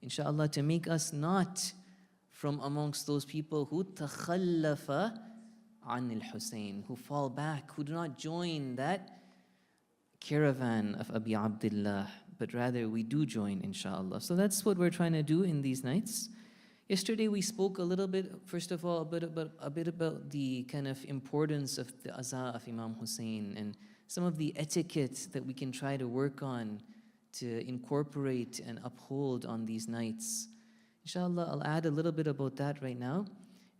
inshallah, to make us not from amongst those people who takhallafa an al-Hussein, who fall back, who do not join that caravan of Abi Abdullah, but rather we do join, inshallah. So that's what we're trying to do in these nights. Yesterday we spoke a little bit, first of all, a bit about the kind of importance of the aza of Imam Hussein and some of the etiquette that we can try to work on to incorporate and uphold on these nights. Inshallah, I'll add a little bit about that right now.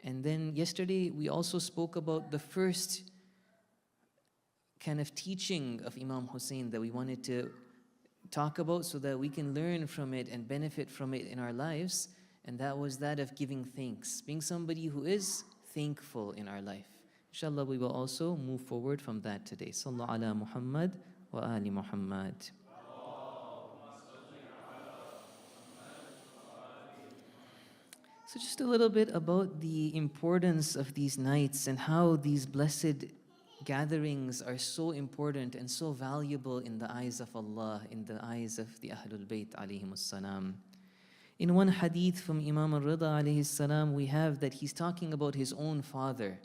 And then yesterday we also spoke about the first kind of teaching of Imam Hussein that we wanted to talk about so that we can learn from it and benefit from it in our lives. And that was that of giving thanks, being somebody who is thankful in our life. Inshallah, we will also move forward from that today. Sallu ala Muhammad wa ali Muhammad. So just a little bit about the importance of these nights and how these blessed gatherings are so important and so valuable in the eyes of Allah, in the eyes of the Ahlul Bayt alayhimus salam. In one hadith from Imam al-Rida alayhi salam, we have that he's talking about his own father,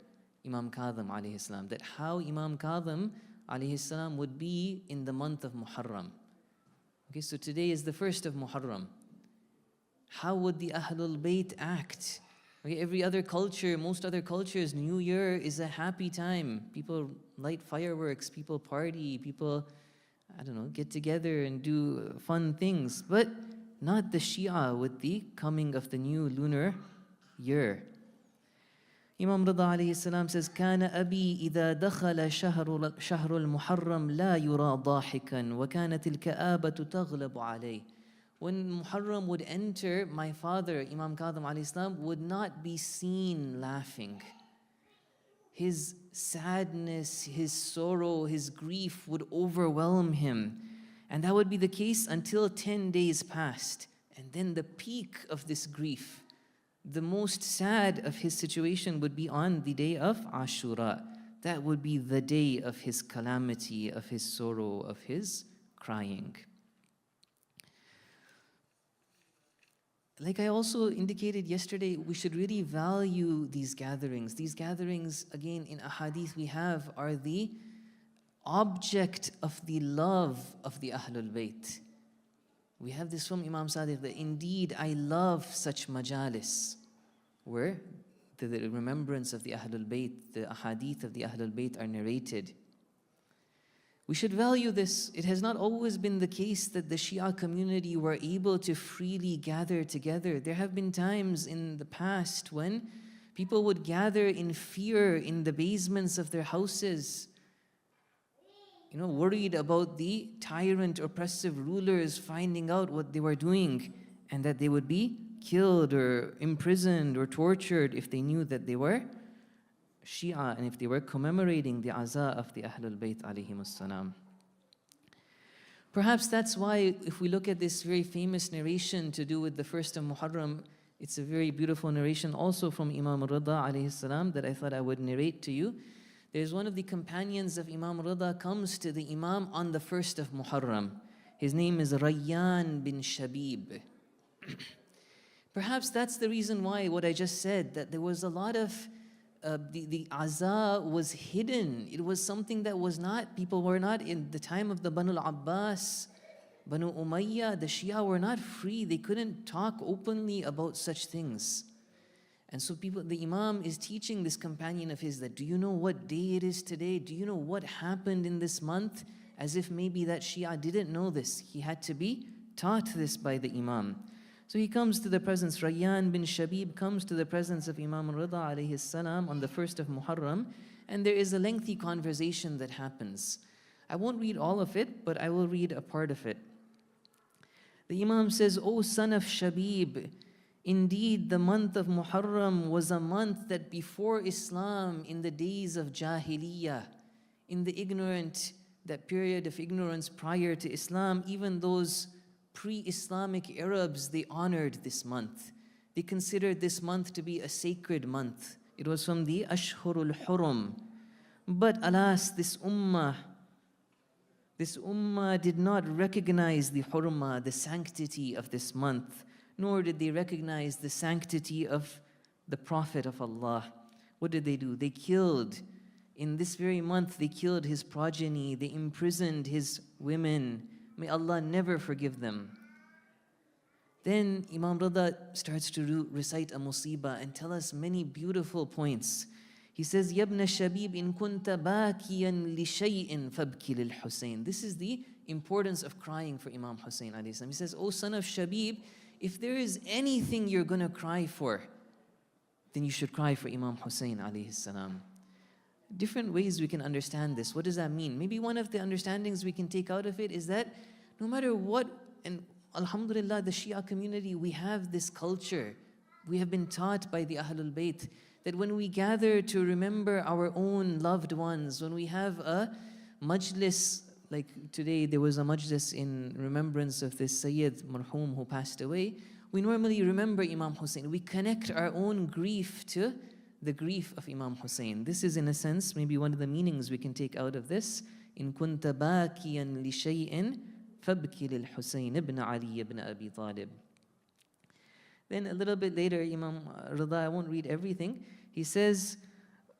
Imam Kadhim alayhi salam, that how Imam Kadhim alayhi salam would be in the month of Muharram. Okay, so today is the first of Muharram. How would the Ahlul Bayt act? Okay, every other culture, most other cultures, New Year is a happy time. People light fireworks, people party, people, I don't know, get together and do fun things. But not the Shia with the coming of the new lunar year. Imam Rida alayhi salam says, كان أبي إذا دخل شهر المحرم لا يرى ضاحكا وكانت الكآبة تغلب عليه. When Muharram would enter, my father, Imam Kadhim alayhi salam, would not be seen laughing. His sadness, his sorrow, his grief would overwhelm him. And that would be the case until 10 days passed. And then the peak of this grief, the most sad of his situation would be on the day of Ashura. That would be the day of his calamity, of his sorrow, of his crying. Like I also indicated yesterday, we should really value these gatherings. These gatherings, again, in ahadith we have, are the object of the love of the Ahlul Bayt. We have this from Imam Sadiq, that indeed I love such majalis, where the remembrance of the Ahlul Bayt, the ahadith of the Ahlul Bayt are narrated. We should value this. It has not always been the case that the Shia community were able to freely gather together. There have been times in the past when people would gather in fear in the basements of their houses, worried about the tyrant, oppressive rulers finding out what they were doing and that they would be killed or imprisoned or tortured if they knew that they were Shia and if they were commemorating the aza of the Ahlul Bayt alayhimus salam. Perhaps that's why if we look at this very famous narration to do with the first of Muharram, it's a very beautiful narration also from Imam Rida alayhi salam that I thought I would narrate to you. There's one of the companions of Imam Rida comes to the Imam on the first of Muharram. His name is Rayyan bin Shabib. Perhaps that's the reason why what I just said, that there was a lot of the aza was hidden. It was something that was not, people were not in the time of the Banu al-Abbas, Banu Umayyah, the Shia were not free. They couldn't talk openly about such things. And so the Imam is teaching this companion of his that, do you know what day it is today? Do you know what happened in this month? As if maybe that Shia didn't know this. He had to be taught this by the Imam. So he comes to the presence, Rayyan bin Shabib comes to the presence of Imam Rida alayhi salam on the first of Muharram, and there is a lengthy conversation that happens. I won't read all of it, but I will read a part of it. The Imam says, O son of Shabib, indeed the month of Muharram was a month that before Islam, in the days of Jahiliyyah, in the ignorant, that period of ignorance prior to Islam, even those pre-Islamic Arabs, they honored this month. They considered this month to be a sacred month. It was from the Ashhurul Hurum. But alas, this ummah did not recognize the hurma, the sanctity of this month, nor did they recognize the sanctity of the Prophet of Allah. What did they do? They killed, in this very month, they killed his progeny, they imprisoned his women. May Allah never forgive them. Then Imam Rida starts to recite a musibah and tell us many beautiful points. He says, Yabna Shabib in kunta bakiyan li shay'in fabki lil Hussein. This is the importance of crying for Imam Hussein alayhi salam. He says, O son of Shabib, if there is anything you're going to cry for, then you should cry for Imam Hussein alayhi salam. Different ways we can understand this. What does that mean? Maybe one of the understandings we can take out of it is that no matter what, and alhamdulillah, the Shia community, we have this culture. We have been taught by the Ahlul Bayt that when we gather to remember our own loved ones, when we have a majlis, like today there was a majlis in remembrance of this Sayyid Marhum who passed away, we normally remember Imam Hussein. We connect our own grief to the grief of Imam Hussein. This is, in a sense, maybe one of the meanings we can take out of this. In kunta bakiyan li shay'in fabki lil Hussein ibn Ali ibn Abi Talib. Then a little bit later, Imam Rida, I won't read everything, he says,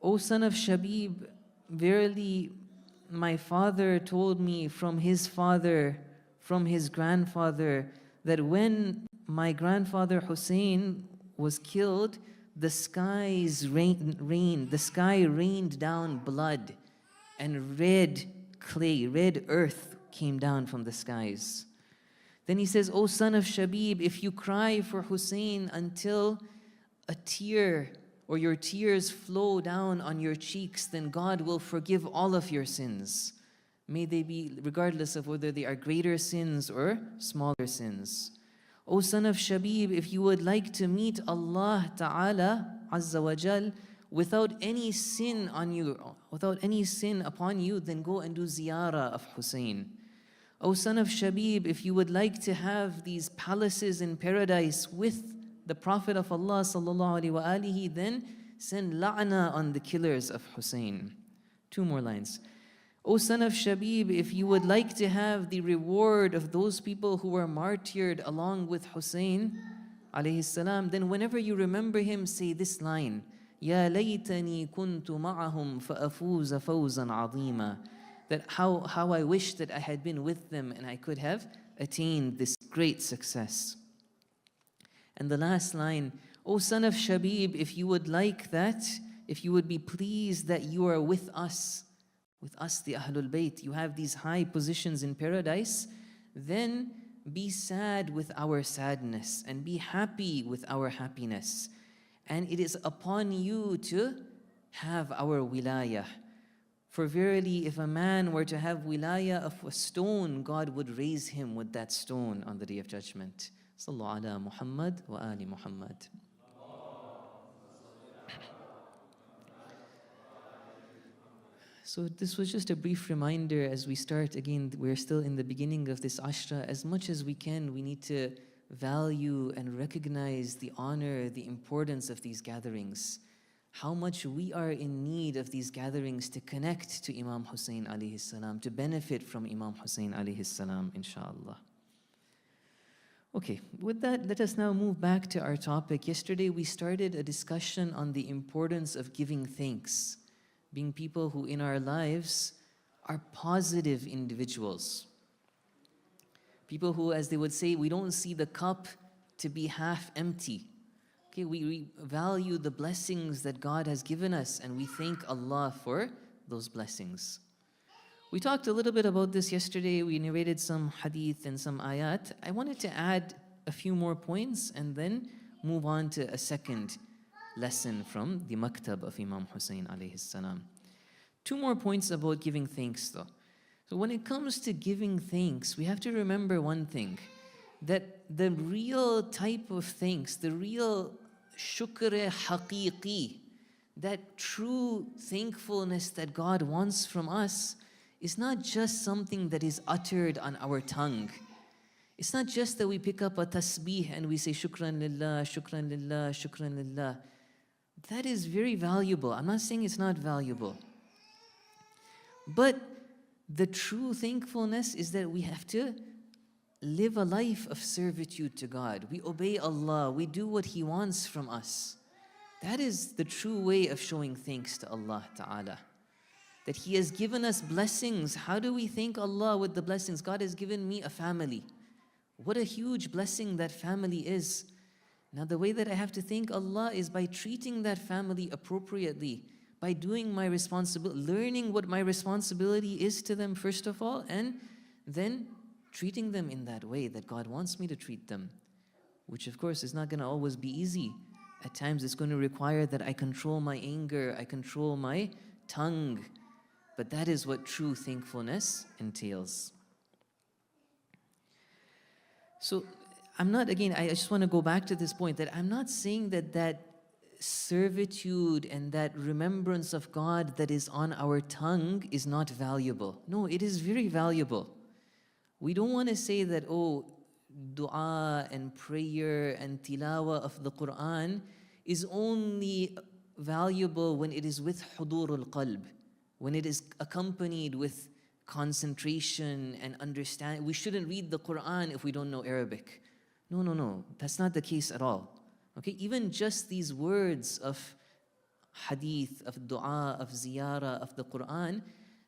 O son of Shabib, verily my father told me from his father, from his grandfather, that when my grandfather Hussein was killed, the sky rained down blood, and red clay, red earth came down from the skies. Then he says, O son of Shabib, if you cry for Hussein until a tear or your tears flow down on your cheeks, then God will forgive all of your sins. May they be, regardless of whether they are greater sins or smaller sins. O son of Shabib, if you would like to meet Allah Ta'ala Azza wa Jal without any sin on you, without any sin upon you, then go and do ziyarah of Hussein. O son of Shabib, if you would like to have these palaces in paradise with the Prophet of Allah sallallahu alaihi wasallam, then send la'na on the killers of Hussein. Two more lines. O son of Shabib, if you would like to have the reward of those people who were martyred along with Hussein alayhi salam, then whenever you remember him, say this line, Ya laytani kuntu ma'ahum fa'afuza fawzan 'azima. That how I wish that I had been with them and I could have attained this great success. And the last line, O son of Shabib, if you would like that, if you would be pleased that you are with us the Ahlul Bayt, you have these high positions in paradise, then be sad with our sadness and be happy with our happiness. And it is upon you to have our wilayah. For verily, if a man were to have wilayah of a stone, God would raise him with that stone on the Day of Judgment. Sallallahu ala Muhammad wa ali Muhammad. So this was just a brief reminder as we start. Again, we're still in the beginning of this Ashra. As much as we can, we need to value and recognize the honor, the importance of these gatherings. How much we are in need of these gatherings to connect to Imam Hussein alayhi salam, to benefit from Imam Hussein alayhi salam, inshallah. Okay, with that, let us now move back to our topic. Yesterday we started a discussion on the importance of giving thanks, being people who in our lives are positive individuals. People who, as they would say, we don't see the cup to be half empty. Okay, we value the blessings that God has given us and we thank Allah for those blessings. We talked a little bit about this yesterday. We narrated some hadith and some ayat. I wanted to add a few more points and then move on to a second lesson from the maktab of Imam Hussein alayhi salam. Two more points about giving thanks though. So when it comes to giving thanks, we have to remember one thing, that the real type of thanks, the real shukr haqiqi, that true thankfulness that God wants from us, is not just something that is uttered on our tongue. It's not just that we pick up a tasbih and we say shukran lillah, shukran lillah, shukran lillah. That is very valuable. I'm not saying it's not valuable. But the true thankfulness is that we have to live a life of servitude to God. We obey Allah. We do what He wants from us. That is the true way of showing thanks to Allah Ta'ala. That He has given us blessings. How do we thank Allah with the blessings? God has given me a family. What a huge blessing that family is. Now the way that I have to thank Allah is by treating that family appropriately, by doing my responsibility, learning what my responsibility is to them first of all, and then treating them in that way that God wants me to treat them, which of course is not going to always be easy. At times it's going to require that I control my anger, I control my tongue, but that is what true thankfulness entails. So I'm not, again, I just want to go back to this point that I'm not saying that that servitude and that remembrance of God that is on our tongue is not valuable. No, it is very valuable. We don't want to say that, oh, dua and prayer and tilawah of the Quran is only valuable when it is with hudur al-qalb, when it is accompanied with concentration and understanding. We shouldn't read the Quran if we don't know Arabic. No, that's not the case at all. Okay, even just these words of hadith, of dua, of ziyarah, of the Quran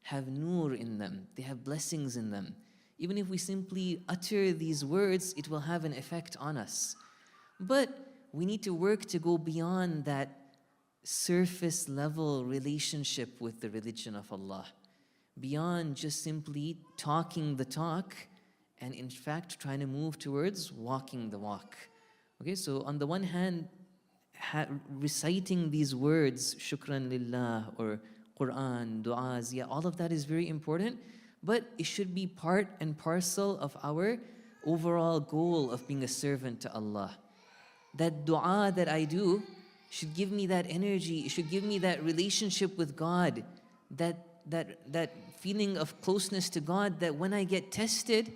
have nur in them. They have blessings in them. Even if we simply utter these words, it will have an effect on us. But we need to work to go beyond that surface level relationship with the religion of Allah. Beyond just simply talking the talk, and in fact trying to move towards walking the walk. Okay, so on the one hand, reciting these words, shukran lillah, or Quran, dua, ziyah, all of that is very important, but it should be part and parcel of our overall goal of being a servant to Allah. That dua that I do should give me that energy, it should give me that relationship with God, that feeling of closeness to God, that when I get tested,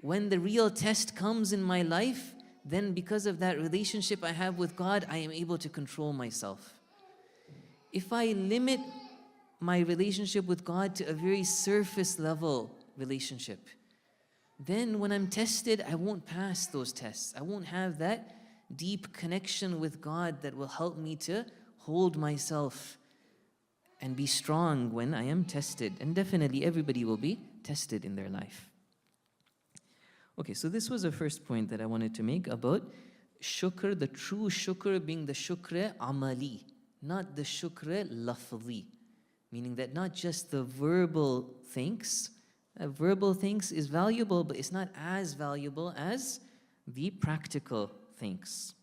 when the real test comes in my life, then because of that relationship I have with God, I am able to control myself. If I limit my relationship with God to a very surface level relationship, then when I'm tested, I won't pass those tests. I won't have that deep connection with God that will help me to hold myself and be strong when I am tested. And definitely everybody will be tested in their life. Okay, so this was the first point that I wanted to make about shukr, the true shukr being the shukr amali, not the shukr lafzi. Meaning that not just the verbal thanks. Verbal thanks is valuable, but it's not as valuable as the practical thanks.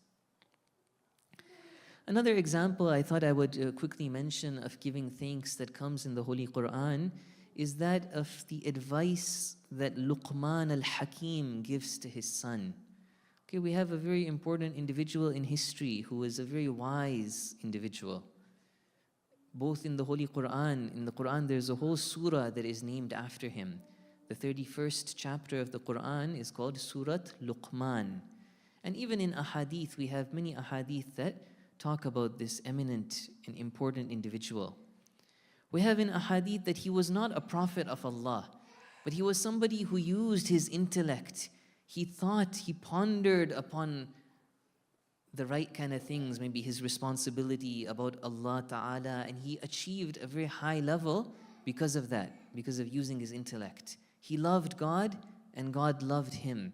Another example I thought I would quickly mention of giving thanks that comes in the Holy Quran is that of the advice that Luqman al-Hakim gives to his son. Okay, we have a very important individual in history who is a very wise individual. Both in the Holy Quran, in the Quran there's a whole surah that is named after him. The 31st chapter of the Quran is called Surat Luqman. And even in ahadith, we have many ahadith that talk about this eminent and important individual. We have in ahadith that he was not a prophet of Allah, but he was somebody who used his intellect. He thought, he pondered upon the right kind of things, maybe his responsibility about Allah Ta'ala, and he achieved a very high level because of that, because of using his intellect. He loved God and God loved him.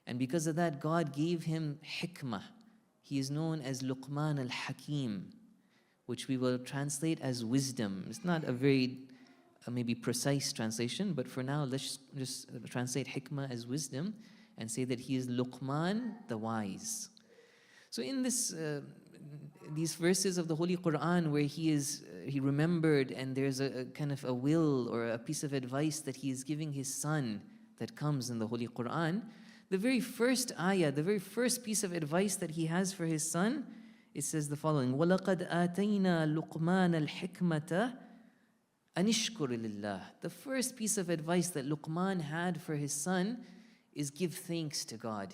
And because of that, God gave him hikmah. He is known as Luqman al-Hakim, which we will translate as wisdom. It's not a very maybe precise translation, but for now, let's just translate hikmah as wisdom and say that he is Luqman the wise. So in this, these verses of the Holy Quran where he remembered and there's a kind of a will or a piece of advice that he is giving his son that comes in the Holy Quran, the very first ayah, the very first piece of advice that he has for his son, it says the following, وَلَقَدْ آتَيْنَا لُقْمَانَ الْحِكْمَةَ أَنِشْكُرِ لِلَّهِ. The first piece of advice that Luqman had for his son is give thanks to God.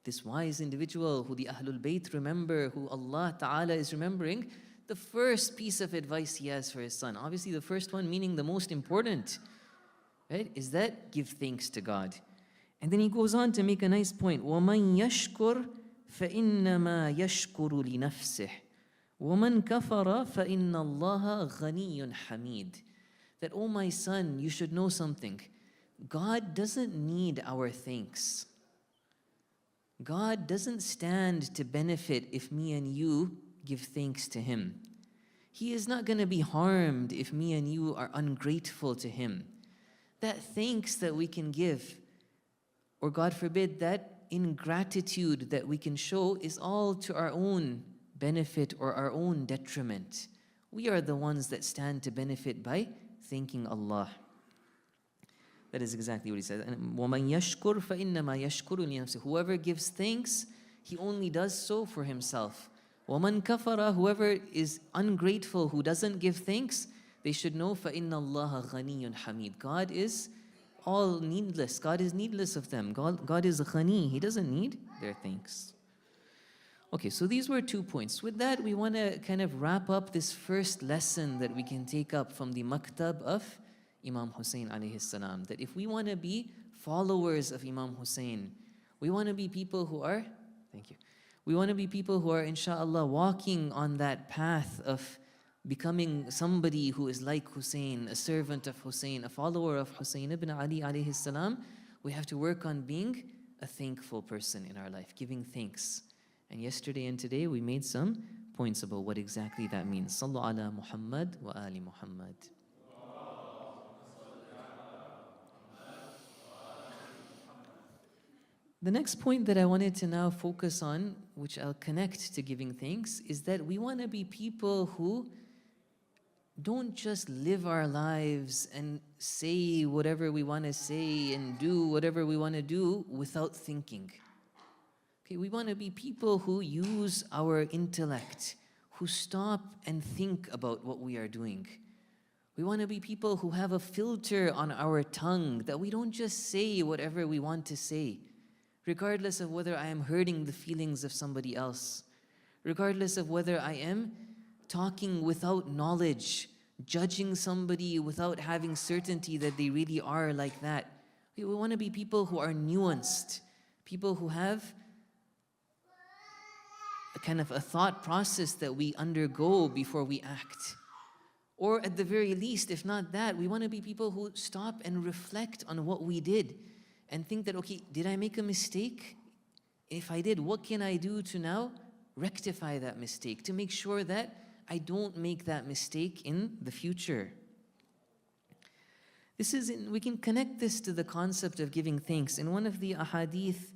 This wise individual who the Ahlul Bayt remember, who Allah Ta'ala is remembering, the first piece of advice he has for his son. Obviously the first one meaning the most important. right? Is that give thanks to God. And then he goes on to make a nice point. وَمَنْ يَشْكُرْ فَإِنَّمَا يَشْكُرُ لِنَفْسِهِ وَمَنْ كَفَرَ فَإِنَّ اللَّهَ غَنِيٌّ حَمِيدٌ. That, oh my son, you should know something. God doesn't need our thanks. God doesn't stand to benefit if me and you give thanks to Him. He is not going to be harmed if me and you are ungrateful to Him. That thanks that we can give, or God forbid, that ingratitude that we can show is all to our own benefit or our own detriment. We are the ones that stand to benefit by thanking Allah. That is exactly what he says. And وَمَنْ يَشْكُرْ فَإِنَّمَا يَشْكُرُ لِنَفْسِهِ. Whoever gives thanks, he only does so for himself. وَمَنْ كَفَرَ. Whoever is ungrateful, who doesn't give thanks, they should know فَإِنَّ اللَّهَ غَنِيٌّ حَمِيدٌ. God is all needless. God is needless of them. God is ghani. He doesn't need their thanks. Okay, so these were 2 points. With that, we want to kind of wrap up this first lesson that we can take up from the maktab of Imam Hussein alayhi salam. That if we want to be followers of Imam Hussein, we want to be people who are, thank you, we want to be people who are, inshallah, walking on that path of becoming somebody who is like Hussein, a servant of Hussein, a follower of Hussein ibn Ali alayhi salam. We have to work on being a thankful person in our life, giving thanks. And yesterday and today we made some points about what exactly that means. Sallu ala Muhammad wa ali Muhammad. The next point that I wanted to now focus on, which I'll connect to giving thanks, is that we want to be people who don't just live our lives and say whatever we want to say and do whatever we want to do without thinking. Okay, we want to be people who use our intellect, who stop and think about what we are doing. We want to be people who have a filter on our tongue, that we don't just say whatever we want to say, regardless of whether I am hurting the feelings of somebody else, regardless of whether I am talking without knowledge, judging somebody without having certainty that they really are like that. Okay, we want to be people who are nuanced, people who have a kind of a thought process that we undergo before we act. Or at the very least, if not that, we want to be people who stop and reflect on what we did and think that, okay, did I make a mistake? If I did, what can I do to now rectify that mistake, to make sure that I don't make that mistake in the future? We can connect this to the concept of giving thanks. In one of the ahadith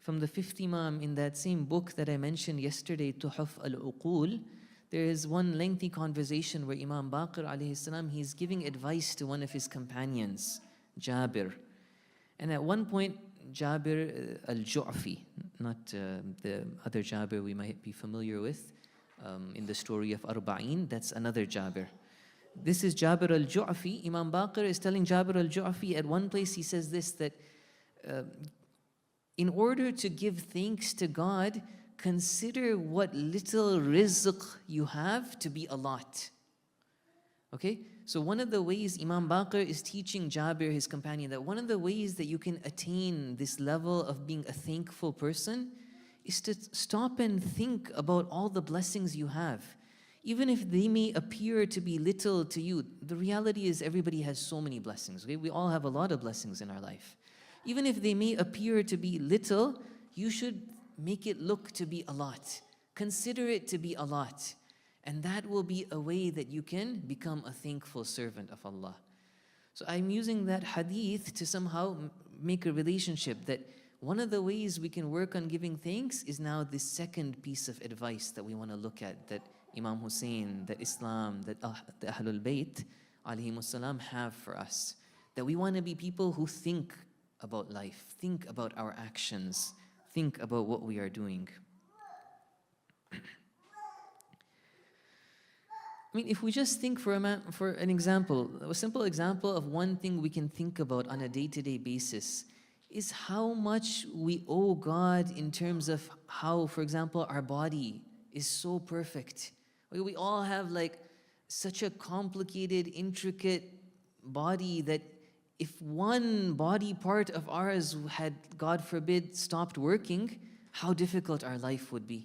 from the fifth Imam in that same book that I mentioned yesterday, Tuhaf al-Uqul, there is one lengthy conversation where Imam Baqir alayhi salam, he's giving advice to one of his companions, Jabir. And at one point, Jabir al-Ju'fi, not the other Jabir we might be familiar with in the story of Arba'in, that's another Jabir. This is Jabir al-Ju'fi. Imam Baqir is telling Jabir al-Ju'fi, at one place he says this, that in order to give thanks to God, consider what little rizq you have to be a lot. Okay? So one of the ways Imam Baqir is teaching Jabir, his companion, that one of the ways that you can attain this level of being a thankful person is to stop and think about all the blessings you have. Even if they may appear to be little to you, the reality is everybody has so many blessings. Okay? We all have a lot of blessings in our life. Even if they may appear to be little, you should make it look to be a lot. Consider it to be a lot. And that will be a way that you can become a thankful servant of Allah. So I'm using that hadith to somehow make a relationship that one of the ways we can work on giving thanks is now this second piece of advice that we want to look at, that Imam Hussein, that Islam, that the Ahlul Bayt alayhimus salam have for us. That we want to be people who think about life, think about our actions, think about what we are doing. I mean, if we just think for an example, a simple example of one thing we can think about on a day-to-day basis is how much we owe God in terms of how, for example, our body is so perfect. We all have like such a complicated, intricate body that if one body part of ours had, God forbid, stopped working, how difficult our life would be.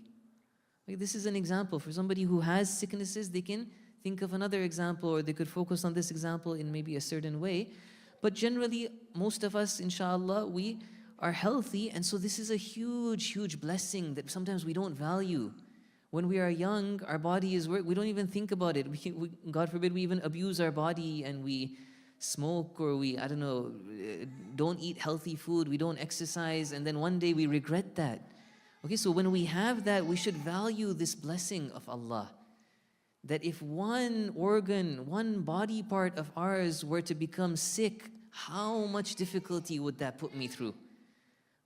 Like, this is an example. For somebody who has sicknesses, they can think of another example, or they could focus on this example in maybe a certain way. But generally, most of us, inshallah, we are healthy, and so this is a huge, huge blessing that sometimes we don't value. When we are young, our body is we don't even think about it. God forbid, we even abuse our body and we smoke, or we, I don't know, don't eat healthy food, we don't exercise, and then one day we regret that. Okay, so when we have that, we should value this blessing of Allah. That if one organ, one body part of ours were to become sick, how much difficulty would that put me through?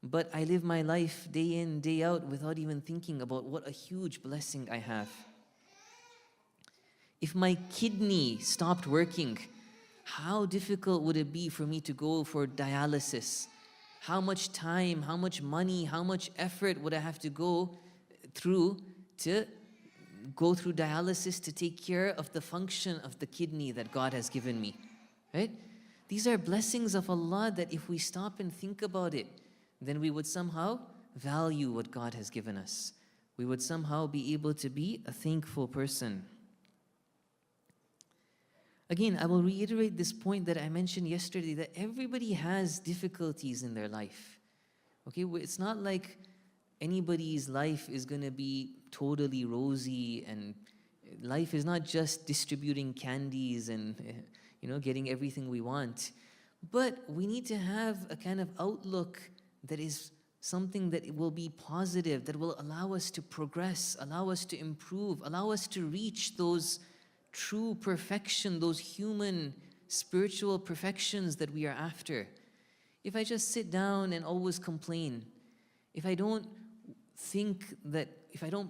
But I live my life day in, day out without even thinking about what a huge blessing I have. If my kidney stopped working, how difficult would it be for me to go for dialysis? How much time, how much money, how much effort would I have to go through dialysis to take care of the function of the kidney that God has given me, right? These are blessings of Allah that if we stop and think about it, then we would somehow value what God has given us. We would somehow be able to be a thankful person. Again, I will reiterate this point that I mentioned yesterday, that everybody has difficulties in their life. Okay, it's not like anybody's life is going to be totally rosy, and life is not just distributing candies and getting everything we want. But we need to have a kind of outlook that is something that will be positive, that will allow us to progress, allow us to improve, allow us to reach those true perfection, those human spiritual perfections that we are after. If I just sit down and always complain, if I don't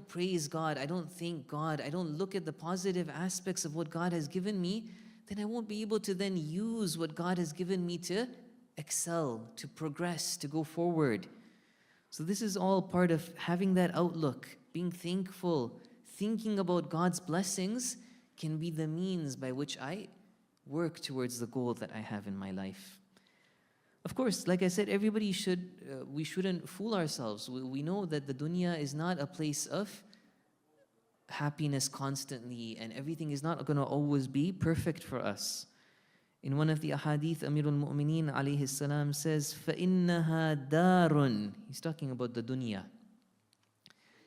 praise God, I don't thank God, I don't look at the positive aspects of what God has given me, then I won't be able to then use what God has given me to excel, to progress, to go forward. So this is all part of having that outlook, being thankful, thinking about God's blessings can be the means by which I work towards the goal that I have in my life. Of course, like I said, everybody we shouldn't fool ourselves. We know that the dunya is not a place of happiness constantly, and everything is not going to always be perfect for us. In one of the ahadith, Amirul Mu'mineen alayhi salam says, فَإِنَّهَا دَارٌ. He's talking about the dunya.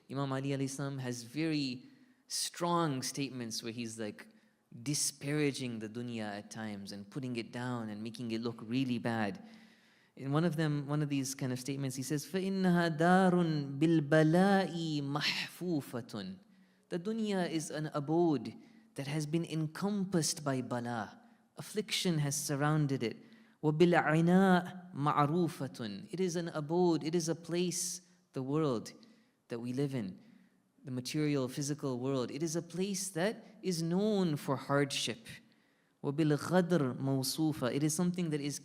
Imam Ali alayhi salam has very strong statements where he's like disparaging the dunya at times and putting it down and making it look really bad. In one of these kind of statements, he says, فَإِنَّهَا دَارٌ بِالْبَلَاءِ مَحْفُوفَةٌ. The dunya is an abode that has been encompassed by bala. Affliction has surrounded it. وَبِالْعِنَاءِ مَعْرُوفَةٌ. It is an abode, it is a place, the world that we live in, the material, physical world. It is a place that is known for hardship. وَبِالْغَدْرِ مَوْصُوفَةٌ. It is something that is,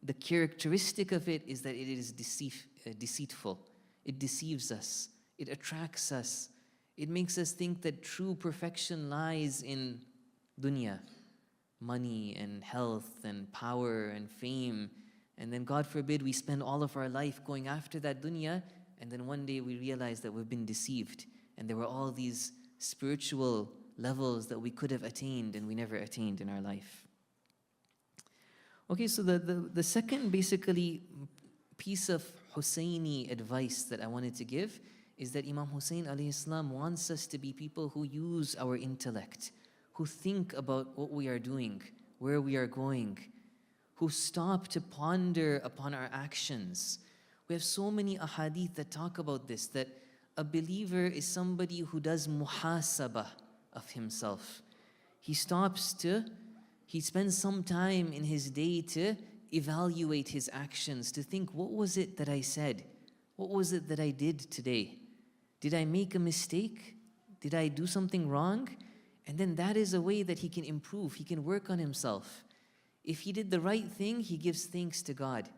the characteristic of it is that it is deceitful. It deceives us. It attracts us. It makes us think that true perfection lies in dunya, money and health and power and fame. And then God forbid we spend all of our life going after that dunya, and then one day we realize that we've been deceived. And there were all these spiritual levels that we could have attained and we never attained in our life. Okay, so the second basically piece of Husseini advice that I wanted to give is that Imam Hussein alayhi salam wants us to be people who use our intellect, who think about what we are doing, where we are going, who stop to ponder upon our actions. We have so many ahadith that talk about this, that a believer is somebody who does muhasabah of himself. He spends some time in his day to evaluate his actions, to think, what was it that I said? What was it that I did today? Did I make a mistake? Did I do something wrong? And then that is a way that he can improve, he can work on himself. If he did the right thing, he gives thanks to God.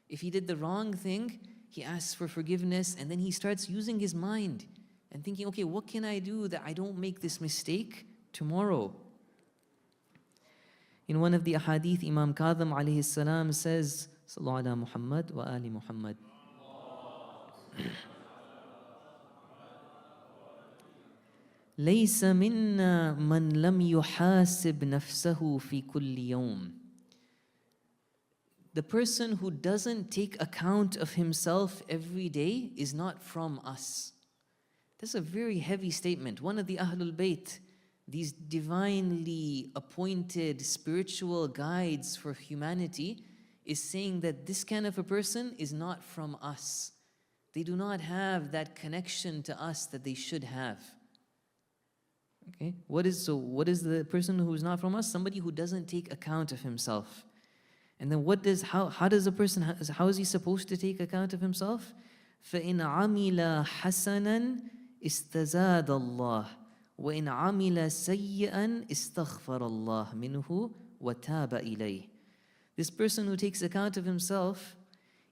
If he did the wrong thing, he asks for forgiveness, and then he starts using his mind and thinking, okay, what can I do that I don't make this mistake tomorrow? In one of the ahadith, Imam Kadhim alayhi salam says, Sallu ala Muhammad wa ali Muhammad. ليس منا من لم يحاسب نفسه في كل يوم. The person who doesn't take account of himself every day is not from us. That's a very heavy statement. One of the Ahlul Bayt, these divinely appointed spiritual guides for humanity, is saying that this kind of a person is not from us. They do not have that connection to us that they should have. Okay, what is the person who is not from us? Somebody who doesn't take account of himself. And then how does a person, how is he supposed to take account of himself? فَإِنْ عَمِلَ حَسَنًا استزاد الله وإن عمل سيئا استغفر الله منه وتاب إليه. This person who takes account of himself,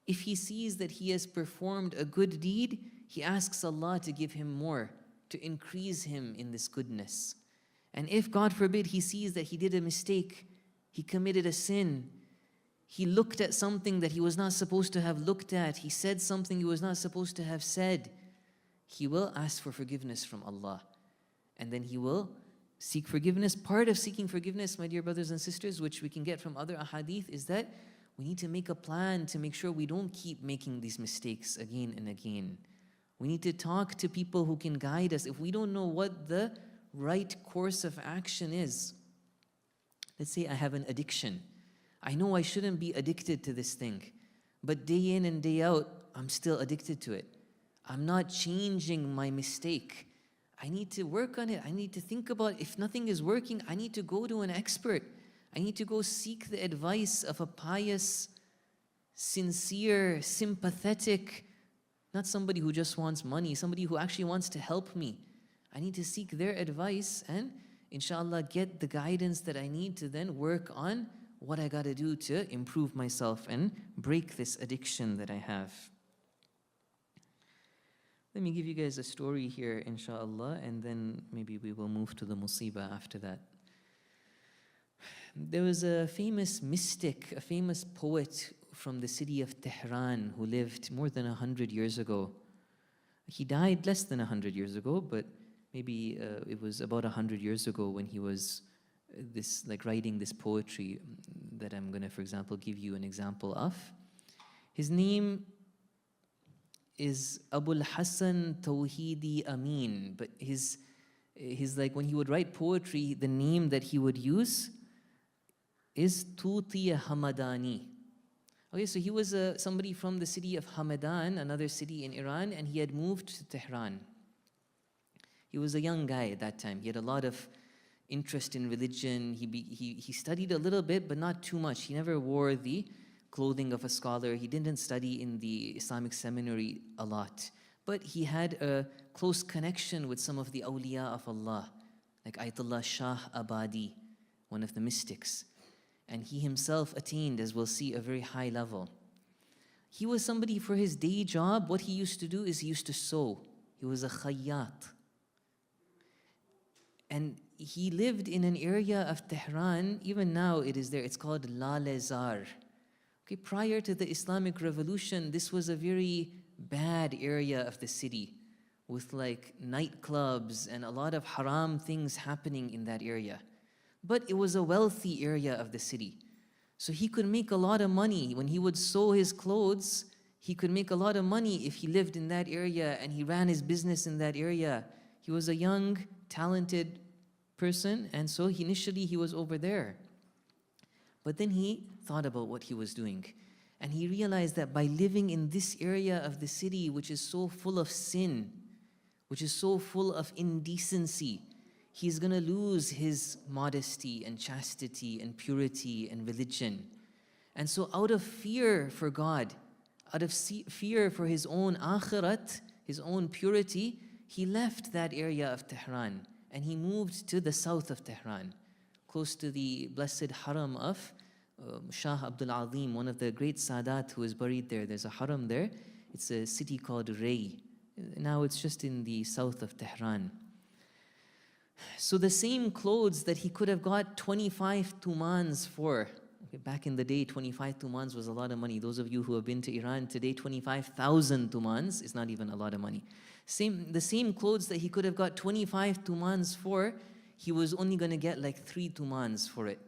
if he sees that he has performed a good deed, he asks Allah to give him more, to increase him in this goodness. And if, God forbid, he sees that he did a mistake, he committed a sin, he looked at something that he was not supposed to have looked at, he said something he was not supposed to have said, he will ask for forgiveness from Allah. And then he will seek forgiveness. Part of seeking forgiveness, my dear brothers and sisters, which we can get from other ahadith, is that we need to make a plan to make sure we don't keep making these mistakes again and again. We need to talk to people who can guide us. If we don't know what the right course of action is, let's say I have an addiction. I know I shouldn't be addicted to this thing, but day in and day out, I'm still addicted to it. I'm not changing my mistake. I need to work on it. I need to think about, if nothing is working, I need to go to an expert. I need to go seek the advice of a pious, sincere, sympathetic, not somebody who just wants money, somebody who actually wants to help me. I need to seek their advice and, inshallah, get the guidance that I need to then work on what I got to do to improve myself and break this addiction that I have. Let me give you guys a story here, inshallah, and then maybe we will move to the musibah after that. There was a famous mystic, a famous poet from the city of Tehran who lived more than 100 years ago. He died less than 100 years ago, but maybe it was about 100 years ago when he was writing this poetry that I'm going to, for example, give you an example of. His name is Abul Hassan Tawhidi Amin, but his when he would write poetry, the name that he would use is Tuti Hamadani. Okay, so he was somebody from the city of Hamadan, another city in Iran, and he had moved to Tehran. He was a young guy at that time. He had a lot of interest in religion. He studied a little bit, but not too much. He never wore the clothing of a scholar. He didn't study in the Islamic seminary a lot. But he had a close connection with some of the awliya of Allah, like Ayatollah Shah Abadi, one of the mystics. And he himself attained, as we'll see, a very high level. He was somebody, for his day job, what he used to do is he used to sew. He was a khayyat. And he lived in an area of Tehran, even now it is there, it's called Lalezar. Okay, prior to the Islamic Revolution, this was a very bad area of the city with like nightclubs and a lot of haram things happening in that area. But it was a wealthy area of the city. So he could make a lot of money. When he would sew his clothes, he could make a lot of money if he lived in that area and he ran his business in that area. He was a young, talented person, and so initially he was over there. But then he thought about what he was doing. And he realized that by living in this area of the city, which is so full of sin, which is so full of indecency, he's going to lose his modesty and chastity and purity and religion. And so out of fear for God, out of fear for his own akhirat, his own purity, he left that area of Tehran and he moved to the south of Tehran, close to the blessed haram of Shah Abdul Azim, one of the great Sadat who is buried there. There's a haram there. It's a city called Ray. Now it's just in the south of Tehran. So the same clothes that he could have got 25 tumans for, okay, back in the day, 25 tumans was a lot of money. Those of you who have been to Iran today, 25,000 tumans is not even a lot of money. The same clothes that he could have got 25 tumans for, he was only going to get like 3 tumans for it.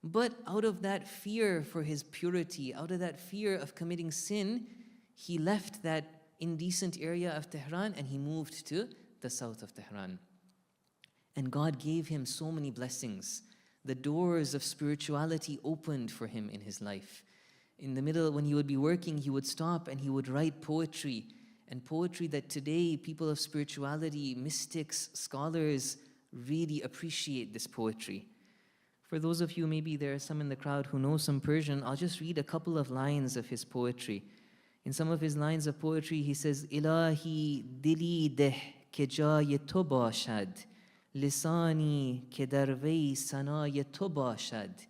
But out of that fear for his purity, out of that fear of committing sin, he left that indecent area of Tehran and he moved to the south of Tehran. And God gave him so many blessings. The doors of spirituality opened for him in his life. In the middle, when he would be working, he would stop and he would write poetry. And poetry that today people of spirituality, mystics, scholars really appreciate this poetry. For those of you, maybe there are some in the crowd who know some Persian, I'll just read a couple of lines of his poetry. In some of his lines of poetry, he says, Ilahi dili deh ke jay to bashad. Lisani ke dar vei sanay to bashad.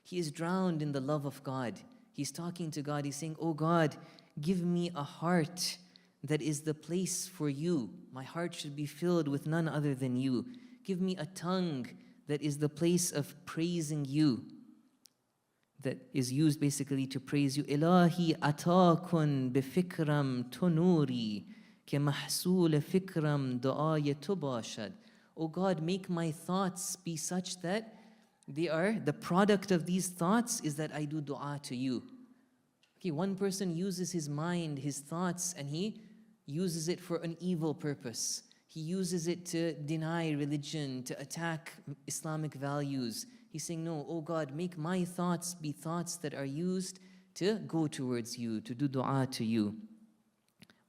He is drowned in the love of God. He's talking to God. He's saying, oh God, give me a heart that is the place for you. My heart should be filled with none other than you. Give me a tongue that is the place of praising you, that is used basically to praise you. Ilahi atakun bifikram tunuri ke mahsul fikram du'ay to bashad. Oh God, make my thoughts be such that they are, the product of these thoughts is that I do dua to you. Okay, one person uses his mind, his thoughts, and he uses it for an evil purpose. He uses it to deny religion, to attack Islamic values. He's saying, no, oh God, make my thoughts be thoughts that are used to go towards you, to do dua to you.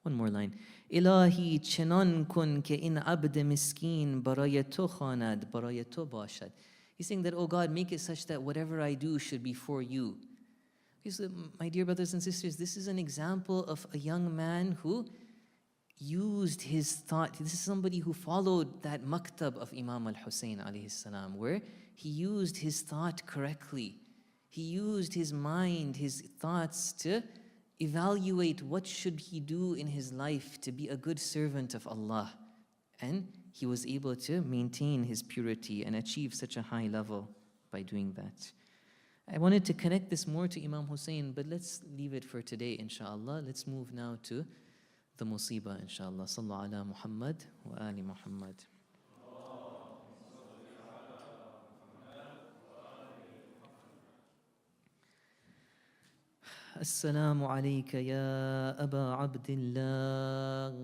One more line. Ilahi chenan kun ke in abd miskin baraya to khanad baraya to bashad. He's saying that, oh God, make it such that whatever I do should be for you. So, my dear brothers and sisters, this is an example of a young man who used his thought. This is somebody who followed that maktab of Imam al-Hussein alayhi salam, where he used his thought correctly. He used his mind, his thoughts to evaluate what should he do in his life to be a good servant of Allah. And he was able to maintain his purity and achieve such a high level by doing that. I wanted to connect this more to Imam Hussein, but let's leave it for today, inshallah. Let's move now to the musibah, inshallah. Sallallahu ala Muhammad wa ali Muhammad. السلام عليك يا أبا عبد الله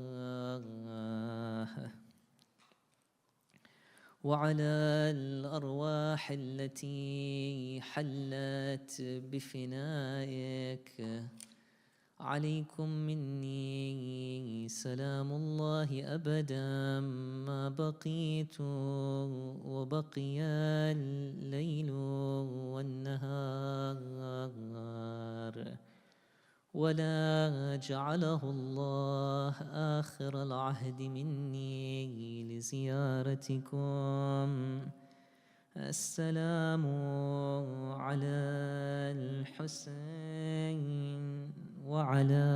وعلى الأرواح التي حلت بفنائك عليكم مني سلام الله أبدا ما بقيت وبقي الليل والنهار ولا جعله الله آخر العهد مني لزيارتكم السلام على الحسين وعلى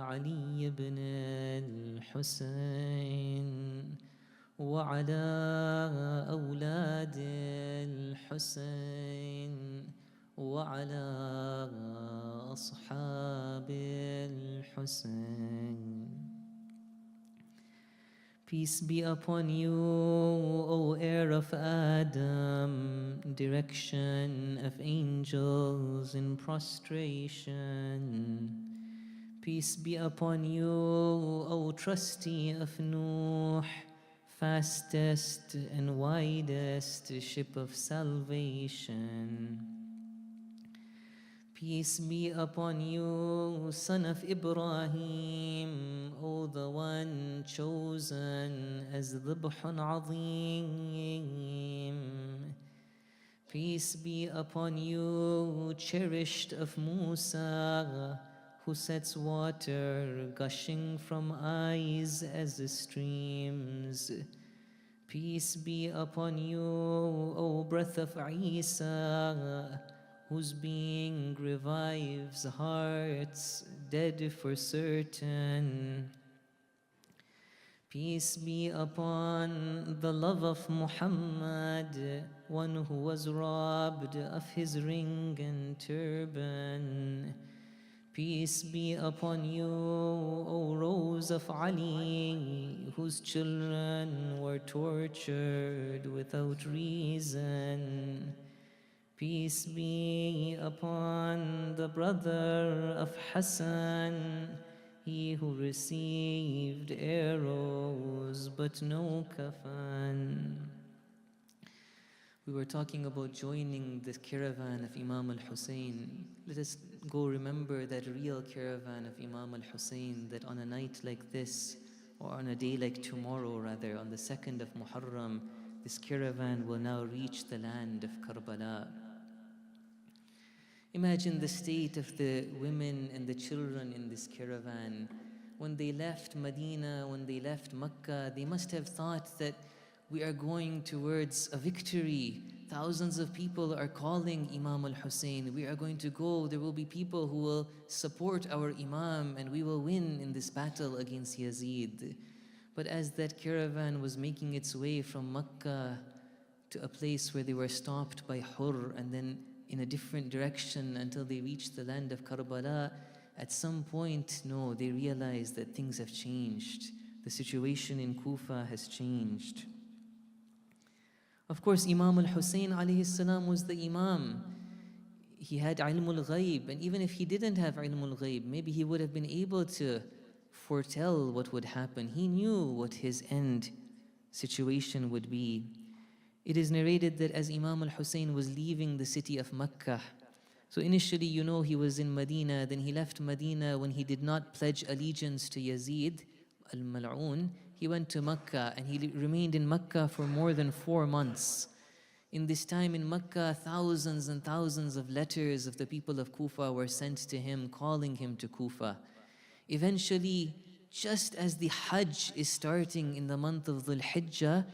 علي بن الحسين وعلى أولاد الحسين وعلى أصحاب الحسين. Peace be upon you, O heir of Adam, direction of angels in prostration. Peace be upon you, O trustee of Nuh, fastest and widest ship of salvation. Peace be upon you, son of Ibrahim, O the one chosen as Dhibhun Azim. Peace be upon you, cherished of Musa, who sets water gushing from eyes as the streams. Peace be upon you, O breath of Isa, whose being revives hearts dead for certain. Peace be upon the love of Muhammad, one who was robbed of his ring and turban. Peace be upon you, O Rose of Ali, whose children were tortured without reason. Peace be upon the brother of Hassan, he who received arrows but no kafan. We were talking about joining the caravan of Imam al-Hussein. Let us go remember that real caravan of Imam al-Hussein, that on a night like this, or on a day like tomorrow rather, on the 2nd of Muharram, this caravan will now reach the land of Karbala. Imagine the state of the women and the children in this caravan. When they left Medina, when they left Mecca, they must have thought that we are going towards a victory. Thousands of people are calling Imam al-Hussein. We are going to go. There will be people who will support our Imam and we will win in this battle against Yazid. But as that caravan was making its way from Mecca to a place where they were stopped by Hur and then in a different direction until they reached the land of Karbala, at some point, no, they realized that things have changed. The situation in Kufa has changed. Of course, Imam al-Hussein alayhi salam was the Imam. He had ilmul ghaib, and even if he didn't have ilmul ghaib, maybe he would have been able to foretell what would happen. He knew what his end situation would be. It is narrated that as Imam al-Hussein was leaving the city of Mecca, so initially, you know, he was in Medina, then he left Medina when he did not pledge allegiance to Yazid al-Mal'un. He went to Mecca and he remained in Mecca for more than 4 months. In this time in Mecca, thousands and thousands of letters of the people of Kufa were sent to him, calling him to Kufa. Eventually, just as the Hajj is starting in the month of Dhul Hijjah,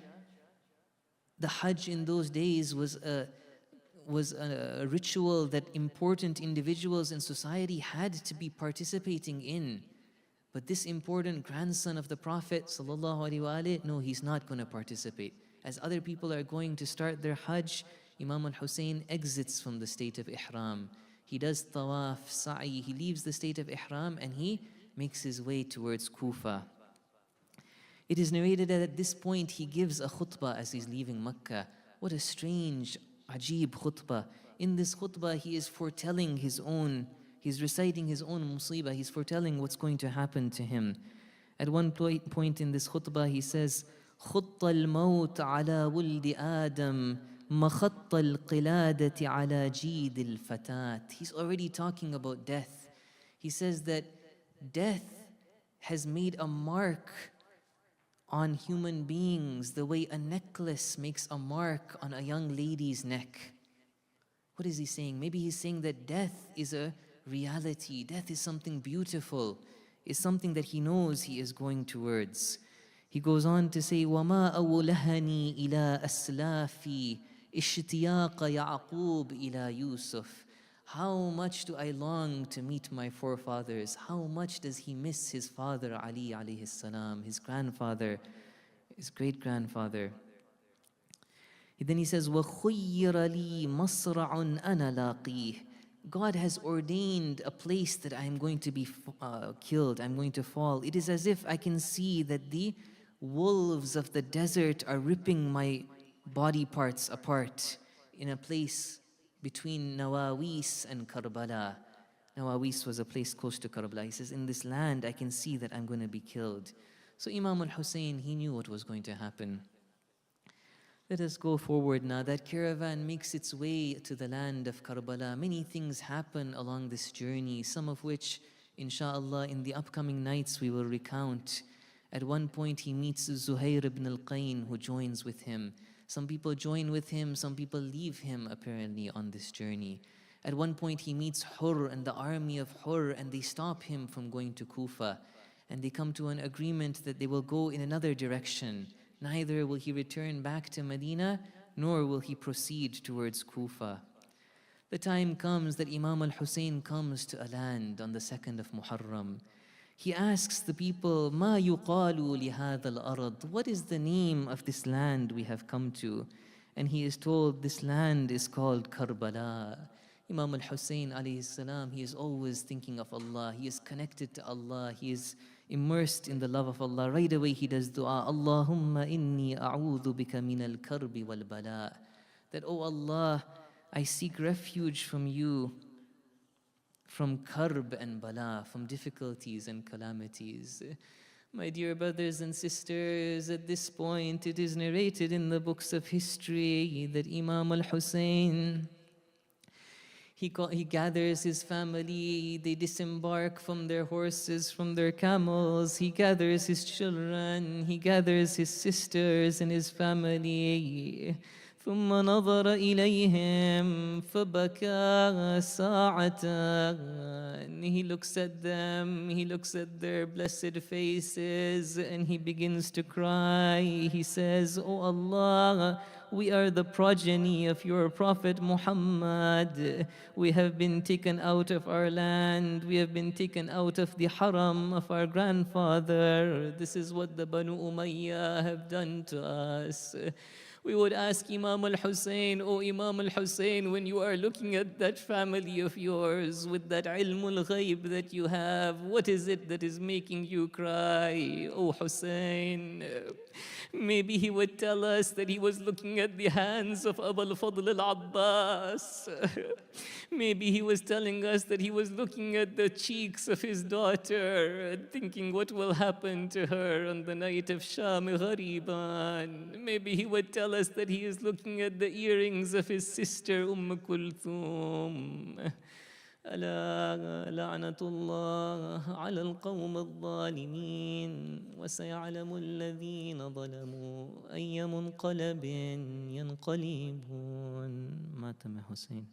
the Hajj in those days was a ritual that important individuals in society had to be participating in. But this important grandson of the Prophet ﷺ, no, he's not going to participate. As other people are going to start their Hajj, Imam al-Hussein exits from the state of Ihram. He does tawaf, sa'i, he leaves the state of Ihram and he makes his way towards Kufa. It is narrated that at this point he gives a khutbah as he's leaving Mecca. What a strange, ajib khutbah. In this khutbah he is foretelling his own, he's reciting his own musibah, he's foretelling what's going to happen to him. At one point in this khutbah he says, خط الموت على ولد آدم مخط القلادة على جيد الفتاة. He's already talking about death. He says that death has made a mark on human beings the way a necklace makes a mark on a young lady's neck. What is he saying? Maybe he's saying that death is a reality. Death is something beautiful. It's something that he knows he is going towards. He goes on to say, وَمَا أَوْلَهَنِي إِلَىٰ أَسْلَافِي إِشْتِيَاقَ يَعْقُوبَ إِلَىٰ يُوسُف. How much do I long to meet my forefathers? How much does he miss his father Ali alayhi salam, his grandfather, his great-grandfather? Then he says, وَخُيِّرَ لِي مَصْرَعٌ أَنَا لَاقِيهِ. God has ordained a place that I am going to be killed, I'm going to fall. It is as if I can see that the wolves of the desert are ripping my body parts apart in a place between Nawawis and Karbala. Nawawis was a place close to Karbala. He says, in this land I can see that I'm going to be killed. So Imam al-Hussein, he knew what was going to happen. Let us go forward now. That caravan makes its way to the land of Karbala. Many things happen along this journey, some of which, inshallah, in the upcoming nights we will recount. At one point he meets Zuhair ibn al-Qayn, who joins with him. Some people join with him, some people leave him apparently on this journey. At one point he meets Hur and the army of Hur, and they stop him from going to Kufa. And they come to an agreement that they will go in another direction. Neither will he return back to Medina, nor will he proceed towards Kufa. The time comes that Imam al-Hussein comes to a land on the 2nd of Muharram. He asks the people, "Ma yuqalu li hadha al-ard?" What is the name of this land we have come to? And he is told this land is called Karbala. Imam al-Hussein alayhi salam, he is always thinking of Allah. He is connected to Allah. He is immersed in the love of Allah. Right away he does dua, Allahumma inni a'udhu bika min al-karbi wal-bala. That, oh Allah, I seek refuge from you from karb and bala, from difficulties and calamities. My dear brothers and sisters, at this point it is narrated in the books of history that Imam al-Hussein, he gathers his family, they disembark from their horses, from their camels, he gathers his children, he gathers his sisters and his family. ثم نظر إليهم فبكى ساعة. He looks at them, he looks at their blessed faces, and he begins to cry. He says, "Oh Allah, we are the progeny of your Prophet Muhammad. We have been taken out of our land. We have been taken out of the haram of our grandfather. This is what the Banu Umayyah have done to us." We would ask Imam al-Hussein, "Oh Imam al-Hussein, when you are looking at that family of yours with that ilmul ghaib that you have, what is it that is making you cry? Oh Hussein." Maybe he would tell us that he was looking at the hands of Abul Fadl al-Abbas. Maybe he was telling us that he was looking at the cheeks of his daughter, thinking what will happen to her on the night of Sham Ghariban. Maybe he would tell us that he is looking at the earrings of his sister Kulthum. ألا لعنة الله على القوم الظالمين وسيعلم الذين ظلموا أي منقلب ينقلبون. مات حسين.